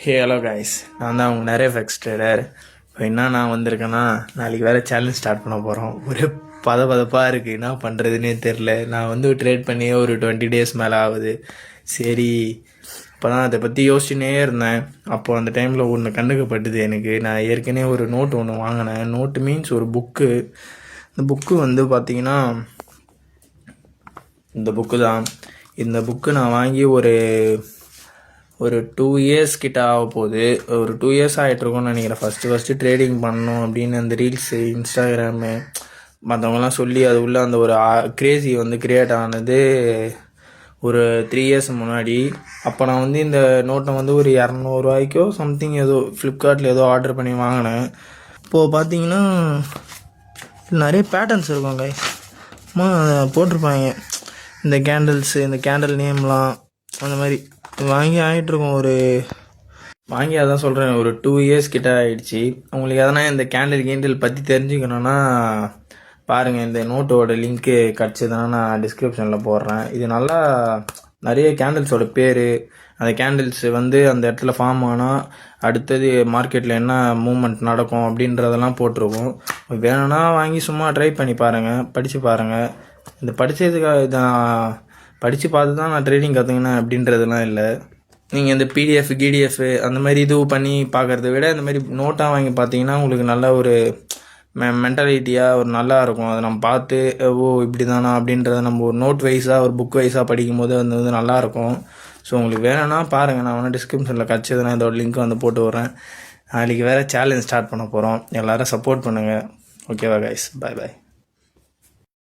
Hello guys, நான் தான் உங்கள் நிறைய ஃபெக்ஸ் ட்ரேடர். இப்போ என்ன நான் வந்திருக்கேன்னா, நாளைக்கு வேறு சேலஞ்ச் ஸ்டார்ட் பண்ண போகிறோம். ஒரு பதப்பாக இருக்குது, என்ன பண்ணுறதுனே தெரில. நான் வந்து ட்ரேட் பண்ணியே ஒரு 20 days மேலே ஆகுது. சரி, இப்போ தான் அதை பற்றி யோசிச்சுனே இருந்தேன். அப்போது அந்த டைமில் ஒன்று கண்டுக்கப்பட்டது எனக்கு. நான் ஏற்கனவே ஒரு நோட்டு ஒன்று வாங்கினேன். நோட்டு மீன்ஸ் ஒரு புக்கு. இந்த புக்கு வந்து பார்த்திங்கன்னா இந்த புக்கு தான். இந்த புக்கு நான் வாங்கி ஒரு 2 years கிட்ட ஆக போகுது. ஒரு 2 years ஆகிட்ருக்கோன்னு நினைக்கிறேன். ஃபஸ்ட்டு ட்ரேடிங் பண்ணணும் அப்படின்னு அந்த ரீல்ஸு, இன்ஸ்டாகிராமு மற்றவங்கலாம் சொல்லி அது உள்ள அந்த ஒரு கிரேசி வந்து கிரியேட் ஆனது ஒரு 3 years முன்னாடி. அப்போ நான் வந்து இந்த நோட்டை வந்து ஒரு 200 ரூபாய்க்கோ சம்திங் ஏதோ ஃப்ளிப்கார்ட்டில் ஏதோ ஆர்டர் பண்ணி வாங்கினேன். இப்போது பார்த்தீங்கன்னா நிறைய பேட்டர்ன்ஸ் இருக்கும் கைஸ். போட்டிருப்பாங்க இந்த கேண்டில்ஸு, இந்த கேண்டில் நேம்லாம் அந்த மாதிரி வாங்கி ஆகிட்ருக்கோம். வாங்கி அதான் சொல்கிறேன், ஒரு 2 years கிட்ட ஆகிடுச்சி. உங்களுக்கு எதனா இந்த கேண்டில் பற்றி தெரிஞ்சுக்கணுன்னா பாருங்கள், இந்த நோட்டோட லிங்க்கு கிடச்சதுன்னா நான் டிஸ்கிரிப்ஷனில் போடுறேன். இது நல்லா நிறைய கேண்டில்ஸோட பேர், அந்த கேண்டில்ஸ் வந்து அந்த இடத்துல ஃபார்ம் ஆனால் அடுத்தது மார்க்கெட்டில் என்ன மூமெண்ட் நடக்கும் அப்படின்றதெல்லாம் போட்டிருக்கும். வேணும்னா வாங்கி சும்மா ட்ரை பண்ணி பாருங்கள், படித்து பாருங்கள். இந்த படித்ததுக்காக இதான் படித்து பார்த்து தான் நான் ட்ரேடிங் கற்றுக்கினேன் அப்படின்றதுலாம் இல்லை. நீங்கள் இந்த பிடிஎஃப் கிடிஎஃப் அந்த மாதிரி இது பண்ணி பார்க்குறத விட இந்த மாதிரி நோட்டாக வாங்கி பார்த்தீங்கன்னா உங்களுக்கு நல்ல ஒரு மென்டாலிட்டியாக ஒரு நல்லா இருக்கும். அதை நம்ம பார்த்து இப்படி தானா அப்படின்றத நம்ம ஒரு நோட் வைஸாக ஒரு புக் வைஸாக படிக்கும்போது அது வந்து நல்லாயிருக்கும். ஸோ உங்களுக்கு வேணும்னா பாருங்கள், நான் வந்து டிஸ்கிரிப்ஷனில் கிடச்சதுன்னா இதோட லிங்க் வந்து போட்டு விட்றேன். நாளைக்கு வேறு சேலஞ்ச் ஸ்டார்ட் பண்ண போகிறோம். எல்லோரும் சப்போர்ட் பண்ணுங்கள். ஓகேவா கைஸ்? பாய் பாய்.